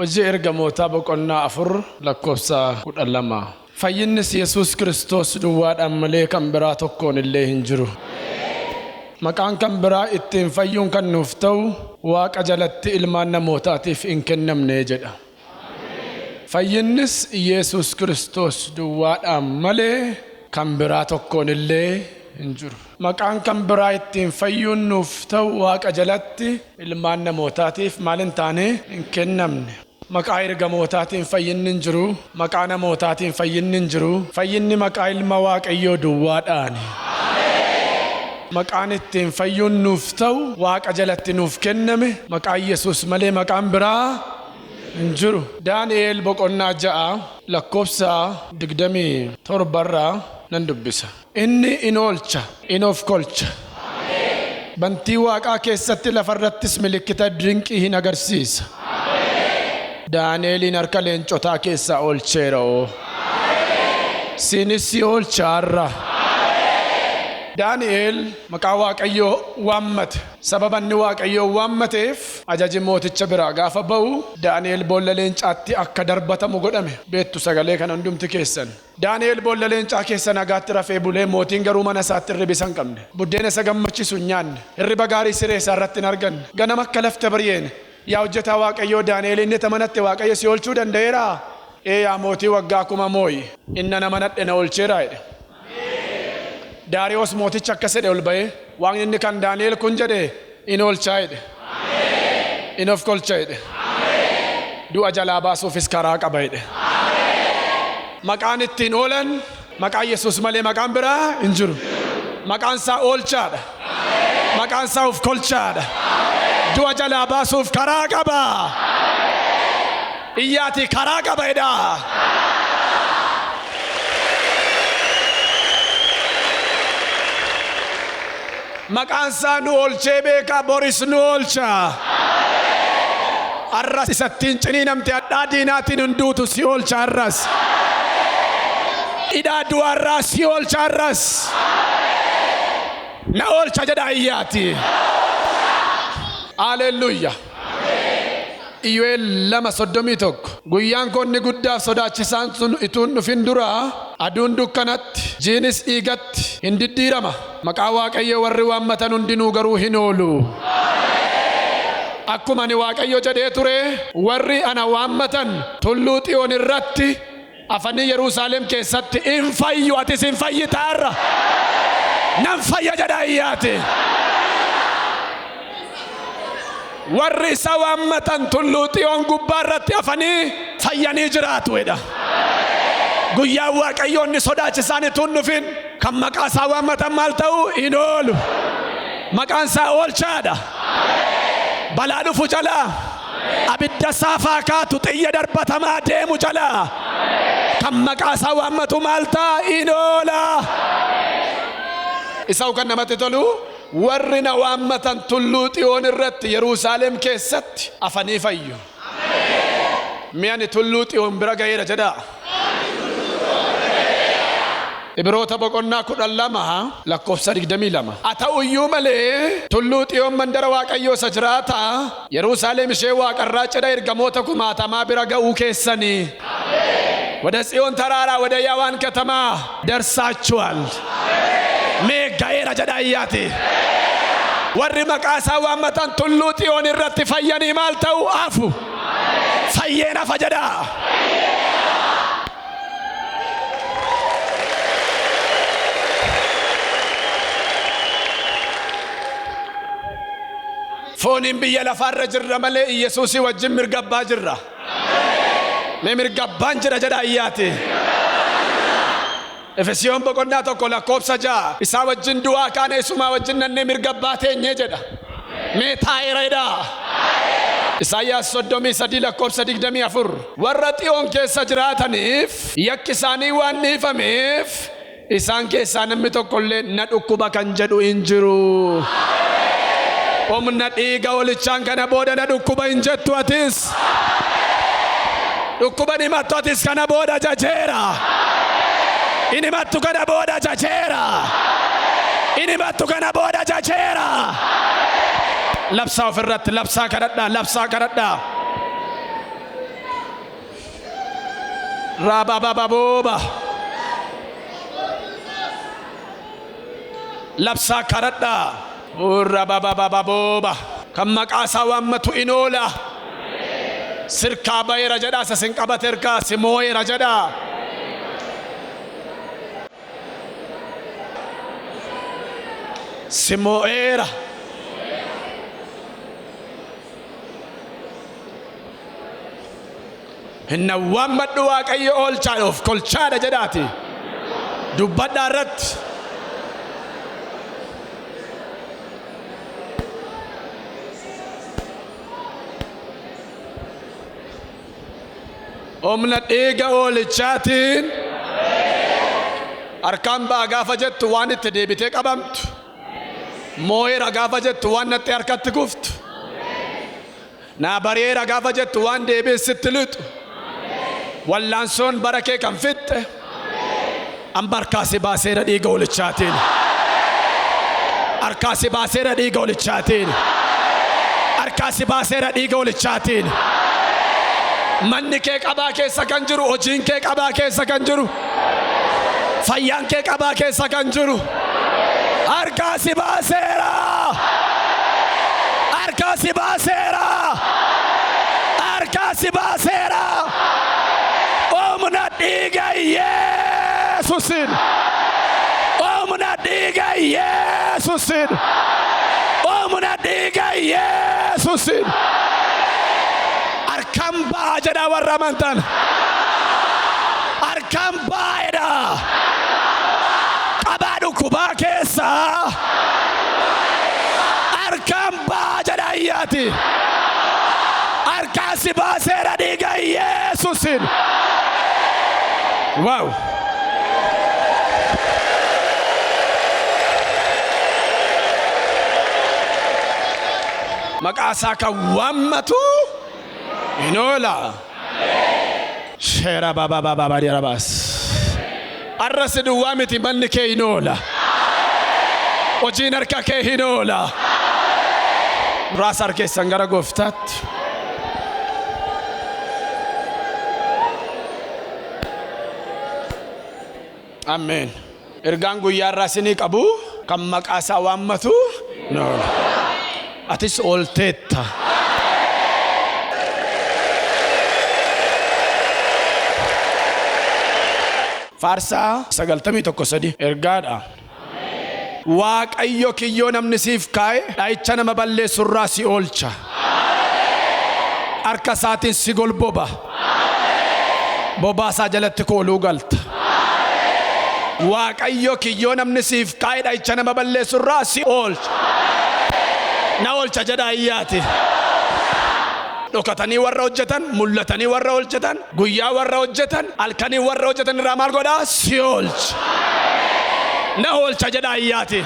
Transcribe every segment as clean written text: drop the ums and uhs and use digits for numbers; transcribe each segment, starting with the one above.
Hojii ergamoota boqonnaa 4 lakkoofsa 12. Fayyinnis Yesuus Kiristoos duwwaadhaan malee kan biraa tokkoon illee hin jiru. Maqaan kan biraa ittiin fayyuun kan nuuf ta'u Waaqa jalatti ilmaan namootaatiif hin kennamne jedha. Fayyinnis Yesuus Kiristoos duwwaadhaan malee kan biraa tokkoon illee hin jiru. Maqaan kan biraa ittiin fayyuun nuuf ta'u Waaqa jalatti ilmaan namootaatiif maal hin taane hin kennamne. Maqaa ergamootaatiin fayyinni hin jiru, maqaa namootaatiin fayyinni hin jiru. Fayyinni maqaa ilma Waaqayyoo duwwaadhaani. Maqaan ittiin fayyuun nuuf ta'u Waaqa jalatti nuuf kenname maqaa Yesuus malee maqaan biraa hin jiru. Daani'eel boqonnaa 6 lakkoofsa 27 irraa nan dubbisa. Inni in oolcha, in of kolcha. Bantii Waaqaa keessatti lafarrattis milikkita dinqii hin agarsiisa. Daani'eelin harka leencotaa keessaa oolcheera. Sinis si oolchaarra. Daani'eel maqaa Waaqayyoo waammate. Sababa inni Waaqayyoo waammateef ajaji mooticha biraa gaafa ba'u Daani'eel boolla leencaatti akka darbatamu godhame. Beettu sagalee kana hundumti keessan. Daani'eel boolla leencaa keessa nagaatti rafee bulee mootiin garuu mana isaatti hirriba hin qabne. Buddeena isa gammachiisu hin nyaanne. Hirriba gaarii siree isaa irratti hin arganne. Ganama akka lafte bari'een. Yaa hojjetaa Waaqayyoo Daani'eel inni tamanatti Waaqayyo si oolchuu danda'eera? Yaa mootii waggaa 1000 mooyi. Inna nama nadhe na oolcheera jedhe. Daariyoos mooticha akka sedhe ol ba'ee Waaqni inni kan Daani'eel kun jedhe in oolchaa jedhe. In of kolcha jedhe. Du'a jalaa baasuufis karaa qaba jedhe. Maqaan ittiin oolan maqaa Yesuus malee maqaan biraa hin jiru. Maqaan isaa oolchaadha. Maqaan isaa of kolchaadha. Du'a jalaa baasuuf karaa qaba. Iyyaati karaa qaba jedha. Maqaan isaa nu oolchee beeka, boris nu oolcha. Arras isattiin ciniinamte hadhaa diinaatiin hunduutu si oolcha arras. Idhaa du'arraa si oolcha arras. Na oolcha jedha iyyaati. Hallelujah. Iyyeel 2:31. Guyyaan konni guddaaf sodaachisaan sun ituun dhufin dura aduun dukkanatti jiinis dhiigatti hin diddiirama. Maqaa Waaqayyoo warri waammatan hundinuu garuu hin oolu. Akkuma ani Waaqayyo jedhee ture warri ana waammatan tulluu Xiyoon irratti afanii Yerusaalem keessatti in fayyu. Atis hin fayyitaarra. Nan fayya jedha iyyaati. Warri isa waammatan tulluu Xiyoon gubbaa irratti afanii fayyanii jiraatu jedha. Guyyaa Waaqayyoo inni sodaachisaan ituun dhufin kan maqaa isaa waammatan maal ta'u hin oolu. Maqaan isaa oolchaadha. Balaa dhufu jalaa abidda saafaa kaatu xiyya darbatamaa deemu jalaa kan maqaa isaa waammatu maal ta'a hin oola. Isa kan namatti tolu warri na waammatan tulluu Xiyoon irratti Yerusaalem keessatti afanii fayyu. Mi'ani tulluu Xiyoon bira ga'eera jedha. Ibroota boqonnaa 12 lakkoofsa 22. Haa ta'uyyuu malee tulluu Xiyoon mandara Waaqayyoo isa jiraata Yerusaalem ishee waaqarraa cidha ergamoota 1000 bira ga'uu keessanii. ወደ ጽዮን ተራራ ወደ ያዋን ከተማ ደርሳችኋል። ሜጋኤራ ጀዳያቲ ወሪ መቃሳ ዋመታን ቱሉ ጢዮን irratti fayyani maal ta'u afu fayyena fajada. Fooniin biyya lafaarra jirra malee Yesuusi wajjin mirgabbaa jirra. Mee mirgabbaan jira jedhaayyaati. Efesiyoon boqonnaa tokko lakkoofsa 6 isaa wajjin du'aa kaane isumaa wajjin nannee mirgabbaa teenyee jedha. Mee taayireedha. Isaayyaas 33 lakkoofsa 24 warra Xiyoon keessa jiraataniif yakki isaanii waan dhiifameef isaan keessaa namni tokkollee na dhukkuba kan jedhu hin jiru. Omna dhiiga Hoolichaan kana booda na dhukkuba hin jettu atis. Dhukkuba ni mattu atis kana booda jajeera. Ini mattu kana booda jajeera. Ini mattu kana booda jajeera. Labsaa ofirratti labsaa kadhadhaa labsaa kadhadhaa. Rabababoba. Labsa karadda. Rabababoba. Kammaqasa wammatu inola. Sirka bayra jada sasinqabaterka simoyra jada. Simoera. Inna wammadu waaqayyo olcha of kolchaadha jedhaati. Dubbadhaa irratti. Omna dhiiga hoolichaatiin harkaan baa gaafa jettu waan itti deebitee qabamtu. Moo'eera gaafa jettu waan natti harkatti kuftu. Naa bareera gaafa jettu waan deebi'ee sitti lixu. Wallaansoon bara kee kan fitte. Amma harkaasi baaseera dhiiga hoolichaatiin. Harkaasi baaseera dhiiga hoolichaatiin. Harkaasi baaseera dhiiga hoolichaatiin. Manni kee qabaa keessa kan jiru, hojiin kee qabaa keessa kan jiru, fayyaan kee qabaa keessa kan jiru. Harkaasi baaseera. Harkaasi baaseera. Harkaasi baaseera. Omna dhiiga Yesuusin. Omna dhiiga Yesuusin. Omna dhiiga Yesuusin. Harkaan baa jedha warra amantan. Harkaan baay'eedha. Qabaa dhukkubaa keessa. Harkaan baa jedha iyyaati. Harkaasi baaseera dhiiga Yesuusin. Wow. Maqaasaa kan waammatu inola. Shera baba dirabas. Arrasi duwwaa miti manni kee inola. Hojiin harka kee inola. Raas harkeessan gara gooftaatti. Amen. Ergaan guyyaa irraa isinii qabu kan maqaasaa waammatu inola. Atis oolteetta. Faarsaa 91 ergaadha. Waaqayyo kiyyoo namni siif kaa'e dhaayicha nama balleessu irraa si oolcha. Harka isaatiin si golboba. Bobaasaa jalatti kooluu galta. Waaqayyo kiyyoo namni siif kaa'e dhaayicha nama balleessu irraa si oolcha. Na oolcha jedhaa iyyaati. Dhokatanii warra hojjetan, mul'atanii warra hojjetan, guyyaa warra hojjetan, halkanii warra hojjetan irraa maal godhaa? Si oolcha. Na oolcha jedhaa iyyaati.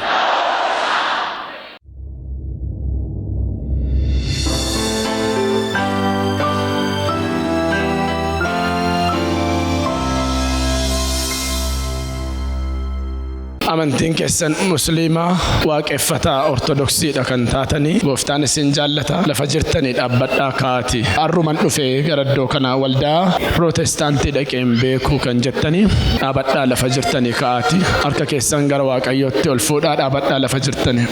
Amantiin keessan musliimaa waaqeffataa ortodoksiidha kan taatanii gooftaan isin jaallata lafa jirtanii dhaabbadhaa kaati. Arruman dhufee gara iddoo kanaa waldaa Pirootestaantii dhaqeen beekuu kan jettanii dhaabadhaa lafa jirtanii kaati. Harka keessan gara Waaqayyootti ol fuudhaa dhaabadhaa lafa jirtanii.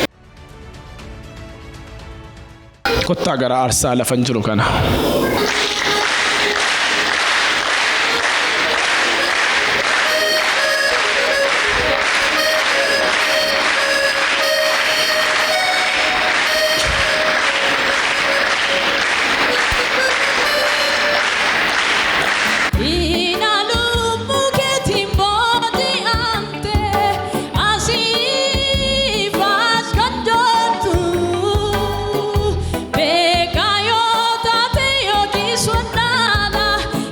Kottaa gara aarsaa lafan jiru kana.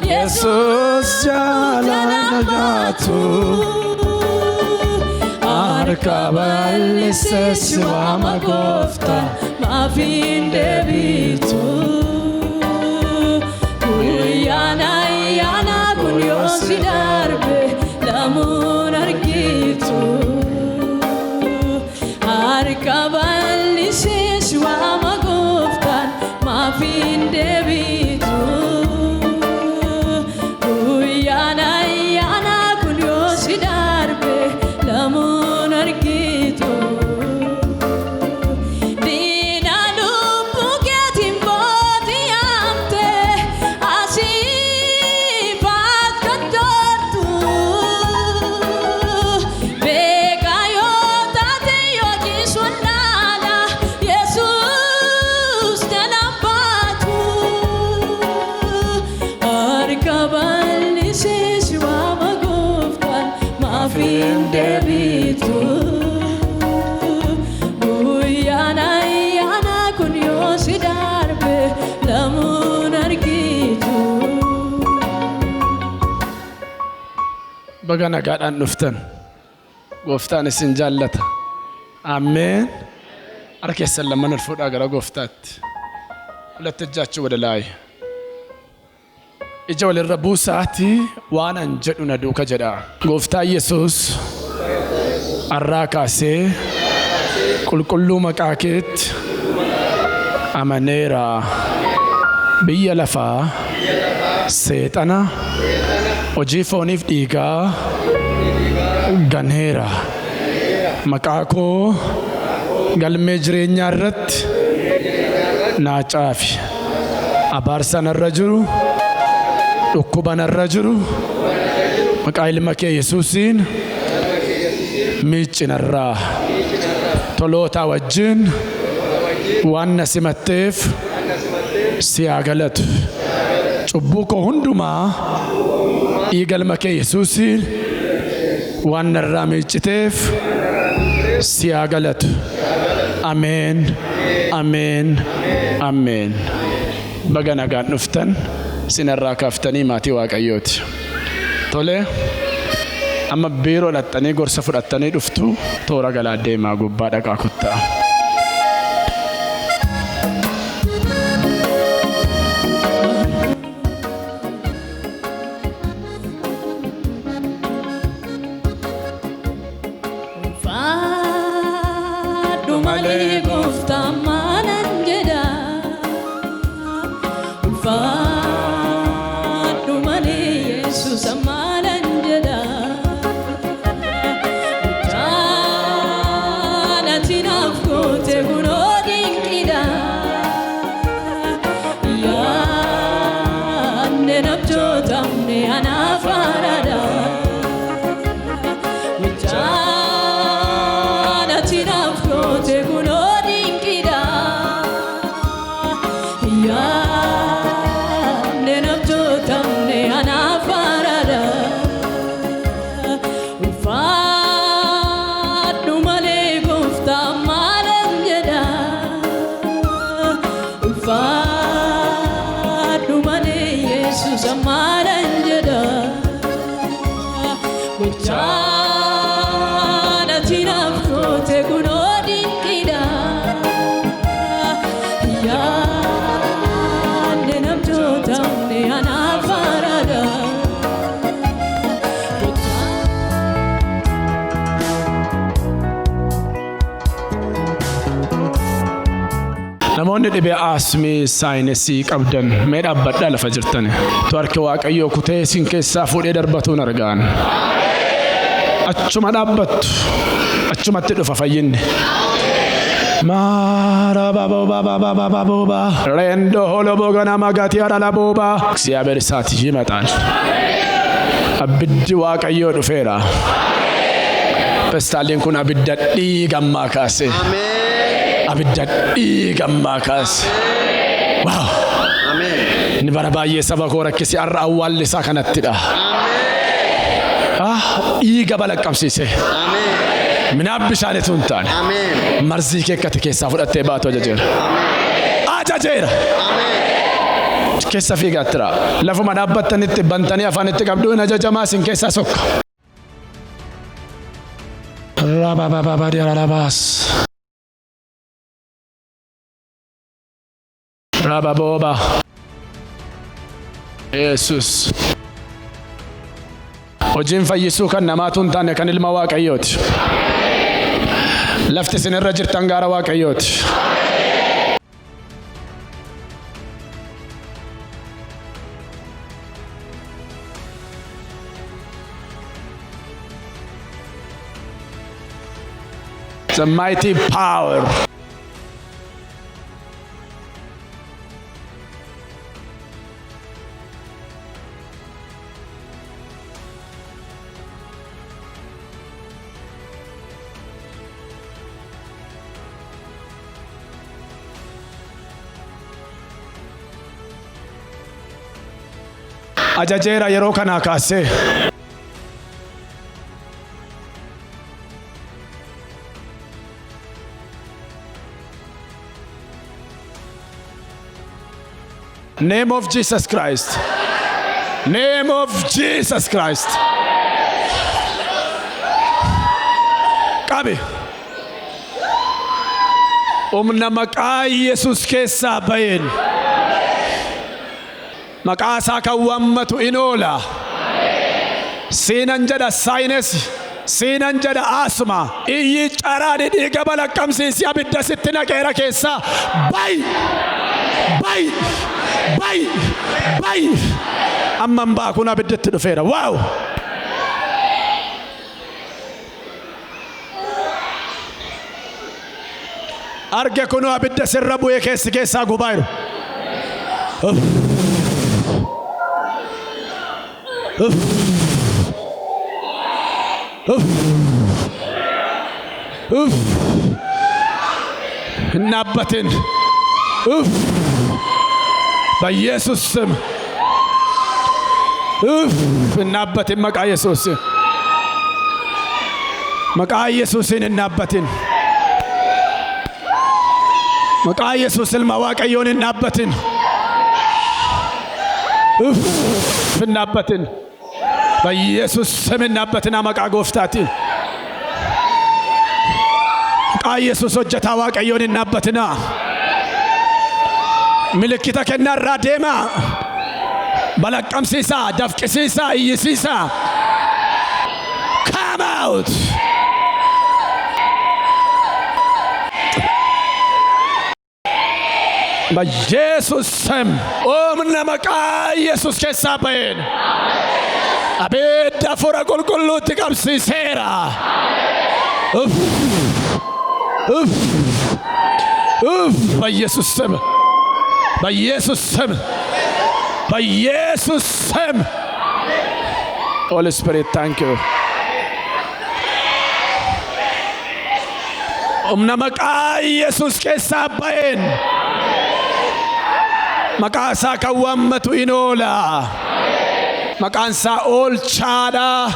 Jesus jalanagatu Harkaa bal'isee si waama gooftaa maafiin deebitu Guyyaana kun yoo si darbe lamuun argitu Harkaa bal'isee si waama gooftaa maafiin deebitu Guyyaana kaballisees waama gooftaan maafiin deebitu. Guyyaan ayyaanaa kun yoo si darbe lamuun argitu. Baga nagaadhaan dhuftan. Gooftaan isin jaallata. Ameen. Harka keessan lamaan ol fuudhaa gara gooftaatti. Hulat ejjaachuu wada laayee. Ija walirra buusaatii waan an jedhu na duuka jedha. Gooftaa Yesuus har'aa kaasee qulqulluu maqaa keetti amaneera. Biyya lafaa seexana hojii fooniif dhiigaa ganheera. Maqaa koo galmee jireenyaa irratti naa caafi. Abaarsa narra jiru, dhukkuba narra jiru, maqaa ilma kee Yesuusiin miicci narraa. Toloota wajjin waan na simatteef si haa galatu. Cubbuu koo hundumaa dhiiga ilma kee Yesuusiin waan narraa miicciteef si haa galatu. Ameen, ameen, ameen. Baga nagaan dhuftan sinarraa kaaftanii maatii Waaqayyooti. Tole amma biiroo dhattanii gorsa fudhattanii dhuftu toora galaa deemaa gubbaa dhaqaa kuttaa. Namoonni dhibee asmii saayinesii qabdan mee dhaabbadhaa lafa jirtan. Tu harki Waaqayyoo kutee isin keessaa fuudhee darbatuun argaan. Achuma dhaabbattu. Achumatti dhufa fayyinni. Marababoba rendo holobogana magati aralaboba እግዚአብሔር እሳት ይመጣል። Abiddi Waaqayyoo dhufeera. Pestaaleen kun abidda dhiigammaa kaase. Abidda dhiigammaa kaase. Waaw. Inni bara baay'ee saba koo rakkisi har'a awwaalli isaa kanattidha. Dhiiga balaqqamsiise. Minaaf bishaanitu hin taane. Marzii kee akkati keessaa fudhattee baatu ajajeera. Ajajeera. Keessa fiigattira. Lafuma dhaabbattanitti bantanii afaanitti qabduu hin ajajamaa isin keessaa sokka. Rababababadiarabas. Rababoba. Yesus. Hojiin fayyisuu kan namaatu hin taane kan ilma Waaqayyooti. Lafti isin irra jirtan gaara Waaqayyooti. The mighty power. ajajeera yeroo kana kaasee. Name of Jesus Christ. Name of Jesus Christ. Qabi. Umna maqaa Yesus keessa bayin. Maqaa isaa kan waammatu inoola. Seenan jedha saayinesi. Seenan jedha asma. Iyyi caraadhi dhiiga balaqqamsiisi abidda sitti naqeera keessa. Bay! Bay! Bay! Bay! Amman baa kun abiddatti dhufeera. Wow! Arge kunu abidda sirra bu'ee keessaa gubaa jiru. Nabbatin. በኢየሱስ ስም እናበትን መቃ ኢየሱስ መቃ ኢየሱስን እናበትን መቃ ኢየሱስን ማዋቀዮን እናበትን እናበትን በኢየሱስ ስም እናበትን መቃ ጎፍታትን መቃ ኢየሱስ ወጀታ ዋቀዮን እናበትና ملكتا كنا راديما بلقم سيسا دفق سيسا يسيسا come out بجيسوس سم من مكا يسوس كسابين أبيد دفورا كل تكاب سيسيرا بجيسوس سم بيسوس سم بيسوس سم Holy Spirit, thank you. Maka Yesus kesabain maka sa kawammatu inola maka sa ol chada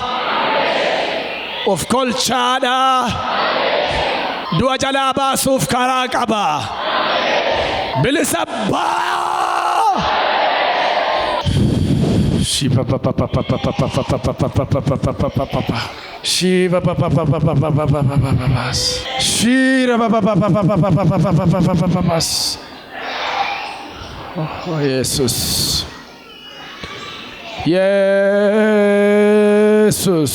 of kol chada dua jalaba suf karakaba bilisabba shiva papa papa papa papa papa papa shiva papa papa papa papa shira papa papa papa papa oh Jesus Jesus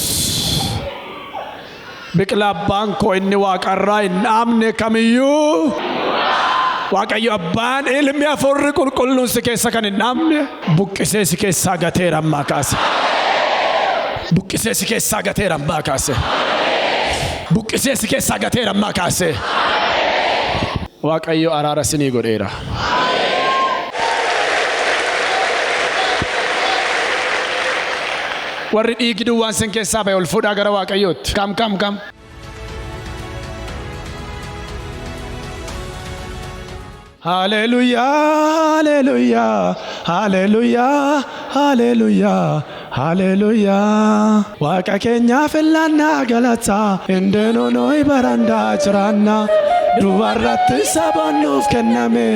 biqla banko inni waaqarra namne kamiyu waaqayyo abbaan ilmi afurri qulqulluun si keessa kan hin namne buqqisee si keessaa gateera ammaa kaase buqqisee si keessaa gateera ammaa kaase buqqisee si keessaa gateera ammaa kaase waaqayyo araara sinii godheera warri dhiigi duwwaan sin keessaa bahe ol fuudhaa gara waaqayyootti kam Hallelujah, hallelujah, hallelujah, hallelujah, hallelujah. Waaqa keenya filannaa galata indeenoo nooyi barandaa jiraanna dubarratti sabanuuf kenname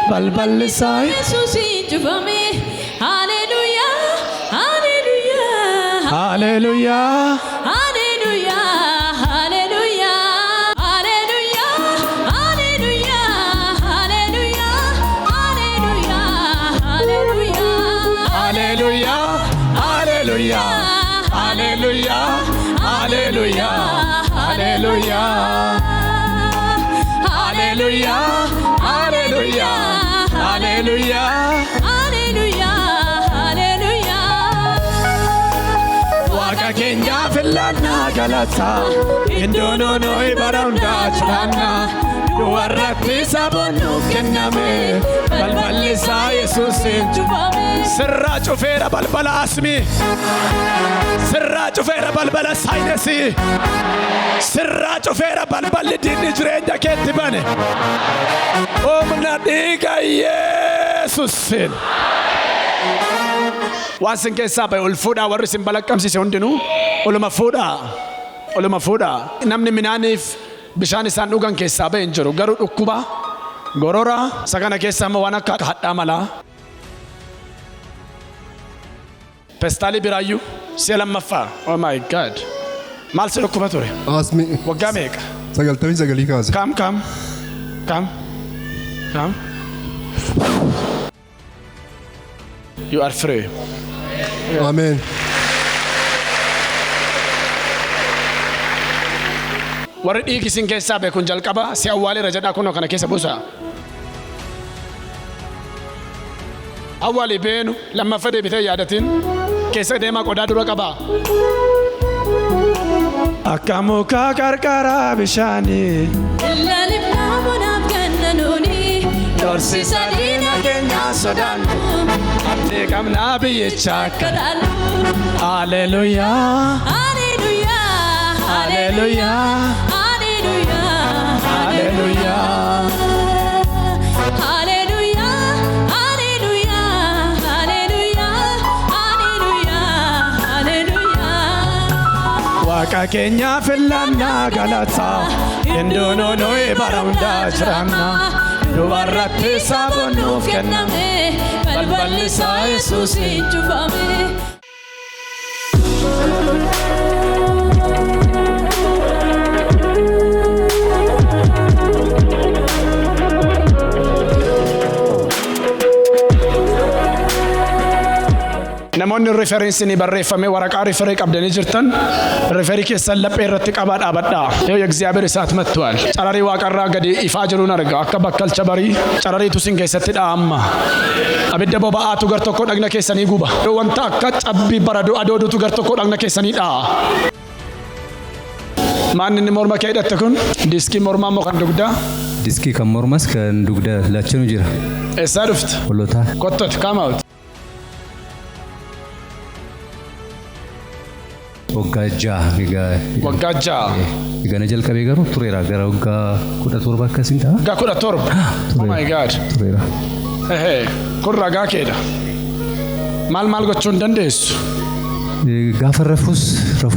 balballi isaa Yesuusin cufame. Hallelujah, hallelujah, hallelujah, hallelujah. Hallelujah, hallelujah, hallelujah, hallelujah, hallelujah, hallelujah, hallelujah, hallelujah. Waaqa keenya filannaa galata indoono nooyi barandaa jiraanna dubarratti sabanuuf kenname balballi isaa Yesuusin cufame. Sirraa cufeera balbala asmi sirraa cufeera balbala saayinesi sirraa cufeera balballi diinni jireenya keetti bane humna dhiiga Yesuusin Waan sin keessaa ba'e ol fuudhaa warri sin balaqqamsiise hundinuu oluma fuudhaa. Oluma fuudhaa. Namni minaaniif bishaan isaan dhugan keessaa ba'e hin jiru garuu dhukkuba gorora sagana keessaa amma waan akka hadhaa malaa. Pestaalii biraayyuu si'a lammaffaa. Oh my God. Maal si dhukkuba ture? Asmi. Waggaa meeqa? 99 kaase. Kam. You are free. Amen. Warri dhiigi sin keessaa ba'e kun jalqaba si awwaaleera jedhaa kunoo kana keessa buusaa. Awwaali beenu lammaffaa deebitee yaadatiin keessa deemaa qodaa dura qabaa. Akka mukaa qarqara bishaanii. Ilaalif naamunaaf kennanuuni. Dorsisa diina keenyaa sodaannu. Abdii qabnaa biyyicha akka Kadhaannu. Hallelujah. Hallelujah. Hallelujah. Hallelujah. Hallelujah. Hallelujah. Hallelujah. Hallelujah. Hallelujah. Waaqa keenya filannaa galata. Hinduunuu nuyi bara hundaa jiraanna. Dubarratti saabonnuuf kenname. Balballi isaa Yesuus hin cufame. Namoonni referensi ni barreeffame waraqaa referee qabdanii jirtan referii keessan laphee irratti qabaa dhaabadhaa. Yoo እግዚአብሔር እሳት መጥቷል. Cararii waaqarraa gadi ifaa jiruun arga akka bakkalcha barii carariitu sin keessatti dhaamma. Abidda boba'aatu gar tokko dhagna keessanii guba. Wanta akka cabbii baraduu adoodutu gar tokko dhagna keessanii dhaa. Maanni inni morma kee hidhatte kun diiskii mormaa moo kan dugdaa? Diskii kan mormas kan dugda laachanu jira. Eessaa dhufte? Hollota. Kottot come out. Waggaajaa Waggaajaa. Egaa na jalqabee garuu tureera gara waggaa 17 akkasiin ta'a. Waggaa 17. Oh my God. Tureera. Kun ragaa keedha. Maal gochuu hin dandeessu? Gaafa rafuu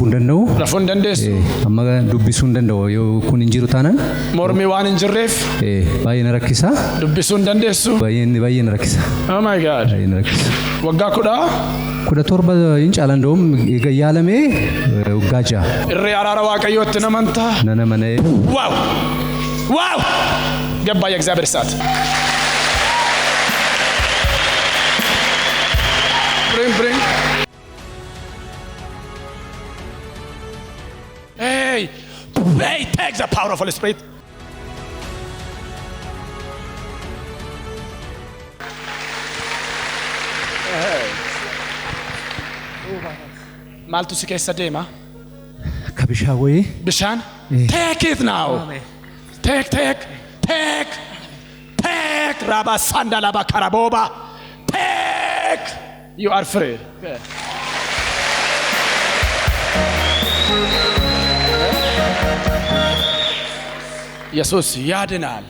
hin danda'u. Rafuu hin dandeessu. Amma dubbisuu hin danda'u yoo kun hin jiru taanaan. Mormi waan hin jirreef. Baay'ee na rakkisa. Dubbisuu hin dandeessu. Baay'ee na rakkisa. Oh my God. Baay'ee na rakkisa. Waggaa 17 hin caalan doom yaalamee waggaa 6. Irree araara waaqayyootti namantaa. Nana mana. Wow. ገባ የእግዚአብሔር እሳት። Bring. Hey, take the power of Holy Spirit. Maaltu si keessa deema? Akka bishaan wayii. Bishaan? Take it now. Take. Rabba sandalaba karaboba. Take. You are free. ኢየሱስ ያድናል።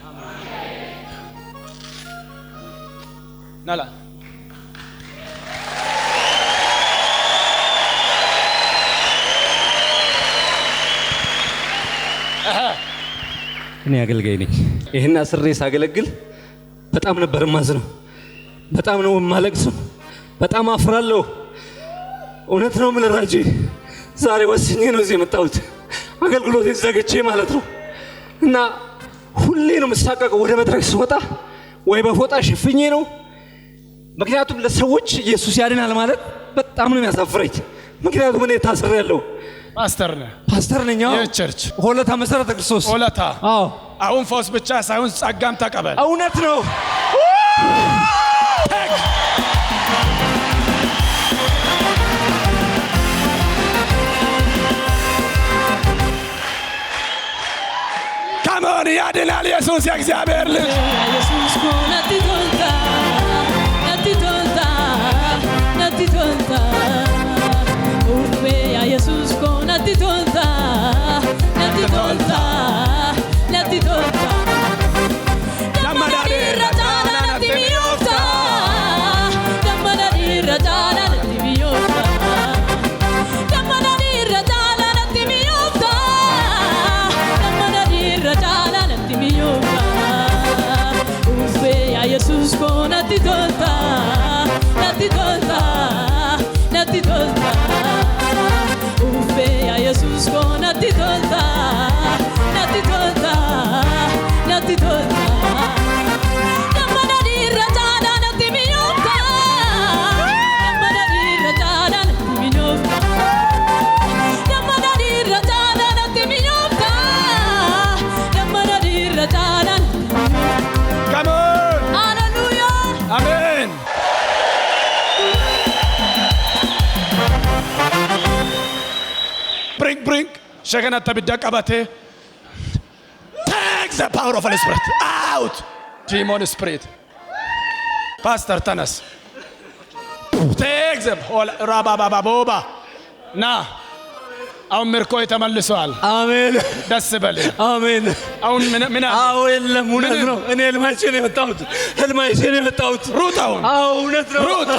ናላ እኔ አገልጋይ ነኝ። ይሄን አስሬ ሳገለግል በጣም ነበር ማዝነው። በጣም ነው ማለቅሰው። በጣም አፍራለሁ። እውነት ነው ምን ራጂ ዛሬ ወስኜ ነው እዚህ የመጣሁት አገልግሎቴን ዘግቼ ማለት ነው። እና ሁሌ ነው መሳቀቀው ወደ መድረክ ስወጣ ወይ በፎጣ ሽፍኜ ነው። ምክንያቱም ለሰዎች ኢየሱስ ያድናል ማለት በጣም ነው የሚያሳፍረኝ። ምክንያቱም እኔ ታስሬያለሁ። ፓስተር ነኝ። የቸርች ሆለታ መሰረተ ክርስቶስ ሆለታ። አዎ አሁን ፈውስ ብቻ ሳይሆን ጸጋም ተቀበል። እውነት ነው። ካሞን ያድናል ኢየሱስ የእግዚአብሔር ልጅ ኢየሱስ ኮናቲ ቶልታ ኡቤ ኢየሱስ ኮናቲ ቶልታ Dammadadi rajana natti miofta Shekanatti abidda qabate. Take the power of Holy Spirit out. Demon spirit. Pastor Tanas. Take the Rabababoba. Na. አሁን ምርኮ የተመልሷል አሜን ደስ በል አሜን አሁን ምን አዎ የለም እውነት ነው እኔ ህልማቼ ነው የመጣሁት ሩት አሁን አዎ እውነት ነው ሩት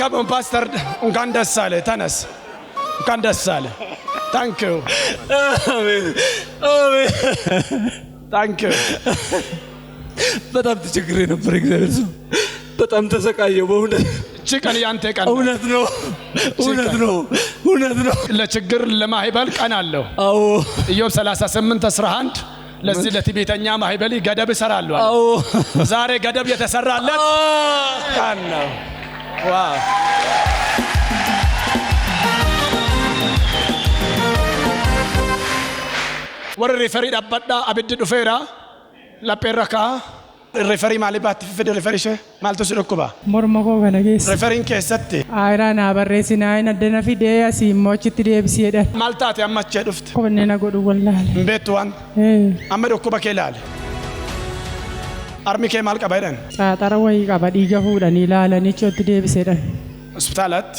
Come on, Pastor. Unkan ደስ አለ ተነስ unkan ደስ አለ Thank you. Amen. Amen. Thank you. በጣም ተቸግሬ ነበር እግዚአብሔር ሰው በጣም ተሰቃየው በእውነት ችግር ያንተ ቀን እውነት ነው ለችግር ለማይባል ቀን አለው አዎ ኢዮብ 38:11 ለዚህ ለትዕቢተኛ ማይበል ገደብ ይሰራሉ አዎ ዛሬ ገደብ የተሰራለት ቀን ነው ዋው ወረ ሪፈሪ ዳባዳ አብድ ዱፌራ ላፔራካ ሪፈሪ ማሊባት ፍድ ሪፈሪሽ ማልቶ ሲልኩባ ሞርሞኮ ገነጌስ ሪፈሪን ከሰት አይራና በሬሲና አይና ደነፊዴ ያሲ ሞችት ዴብሲዳ ማልታት ያማቸ ዱፍት ኮነና ጎዱ ወላል ቤትዋን አመዶ ኩባ ከላል አርሚኬ ማልቀባይደን ጣጣራ ወይ ቀባ ዲጋ ሁዳን ይላላኒ ቾት ዴብሲዳ ሆስፒታላት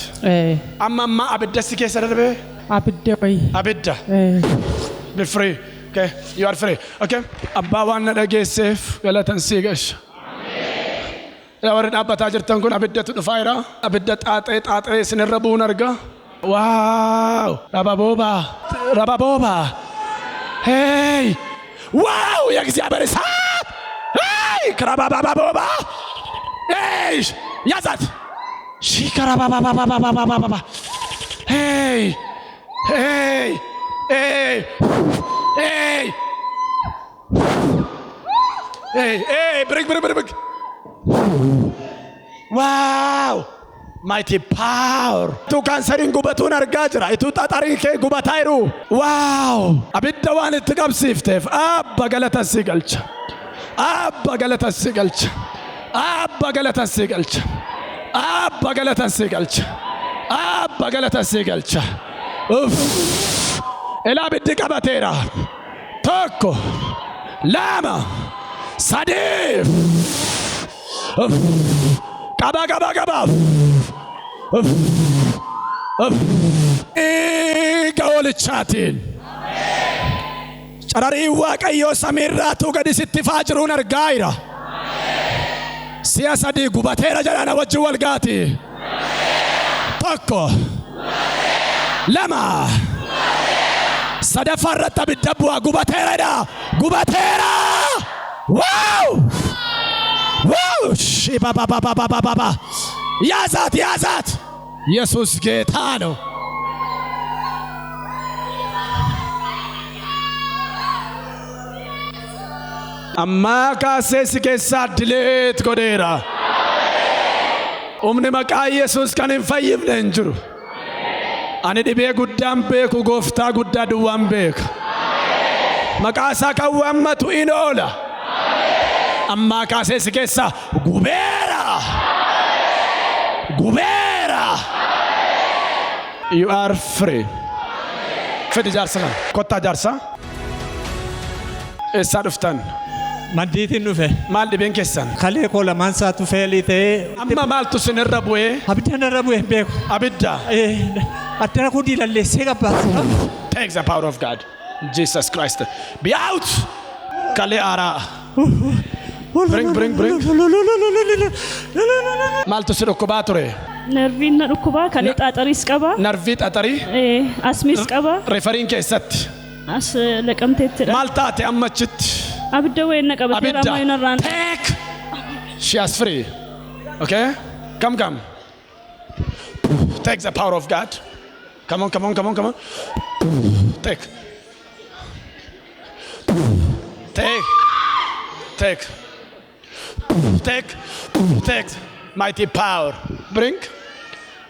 አማማ አብደስ ከሰደርበ አብደ ወይ አብዳ be free okay you are free okay abba wanna dhageesseef galatan sii gash yaa warri dhaabbataa jirtan kun abiddatu dhufaayira abidda xaaxee sinirra bu'uun arga waaw rababooba hey wow የእግዚአብሔር እሳት hey karabababooba hey ያዛት ሺ karabababababa hey hey hey hey hey hey bring wow mighty power tu cancerin gubatun argaa jira itu xaxarin kee gubatayru wow abidda waan itti qabsiiftef abba galata sigalcha abba galata sigalcha abba galata sigalcha abba galata sigalcha abba galata sigalcha uff ela biddi qabateera tokko lama sadii qaba Hoolichaatiin cararii waaqayyoo samiirraatu gadi sitti faajiruun argaayira si'a sadii gubateera jedhana wajjin wal gaati tokko lama sadafarrat abidda bu'a gubateera wow shiba ያዛት ኢየሱስ ጌታ ነው አማካሴስ ከሳ ድሌት ጎዴራ ኡምነ መቃ ኢየሱስ ከነን ፈይብ ለንጅሩ አኔ ዲቤ ጉዳም ቤኩ ጎፍታ ጉዳ ድዋም ቤክ መቃሳ ከወመቱ ኢኖላ አማካሴስ ከሳ ጉቤራ Gubera. You are free. Fedi jarsa. Kotta jarsa. Essa dhuftan. Mandiitiin dhufe. Maal dhibeen keessan? Kalee koo lamaan isaatu feelii ta'ee. Amma maaltu sinirra bu'ee? Abidda narra bu'ee beeku. Abidda. Addana kun diilalleessee qabbaatu. Take the power of God. Jesus Christ. Be out. Kalee ARARA. Bring. Maaltu si dhukkubaa ture? Nerviin na dhukkubaa kalee xaaxariis qaba. Narvii xaxarii? Asmiis qaba. Referiin keessatti? As laqamteettidha. Maal taate amma achitti? Abidda wayna qabatee ramayna raan. Take. She is free. Okay? Come. Take the power of God. Come on. Take. Mighty power. Bring.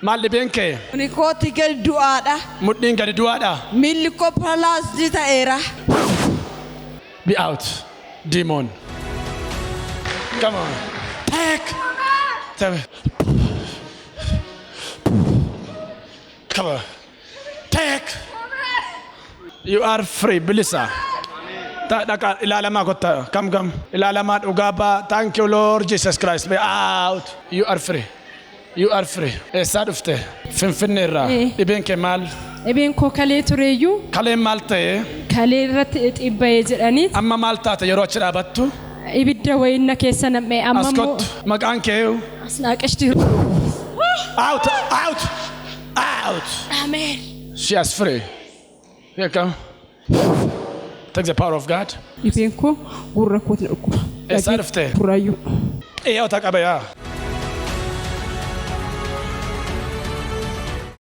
Maal dhibeen kee? Nikooti gadi du'aadha. Mudhiin gadi du'aadha. Miilli koo paralyzed ta'eera. Be out, demon. Come on. Take. Come on. Take. You are free, Belisa. Ilalama kotta. Come. Ilalama ugaba. Thank you, Lord Jesus Christ. Be out. You are free. Essa dhufte. Finfinneerraa. Dhibeen kee maal? Dhibeen koo kalee tureeyyuu. Kaleen maal ta'e? Kalee irratti xibba'ee jedhaniit. Amma maal taate yeroo achi dhaabattu? Ibidda wayinna keessa nam'ee amma immoo. Askot maqaan kee? Asnaaqashtii. Out. Amen. She is free. Here come. Take the power of God. Dhibeen koo gurra kootiin dhukkuba. Essa dhufte? Puraayyuu. Iyyaa ota qabeeyaa.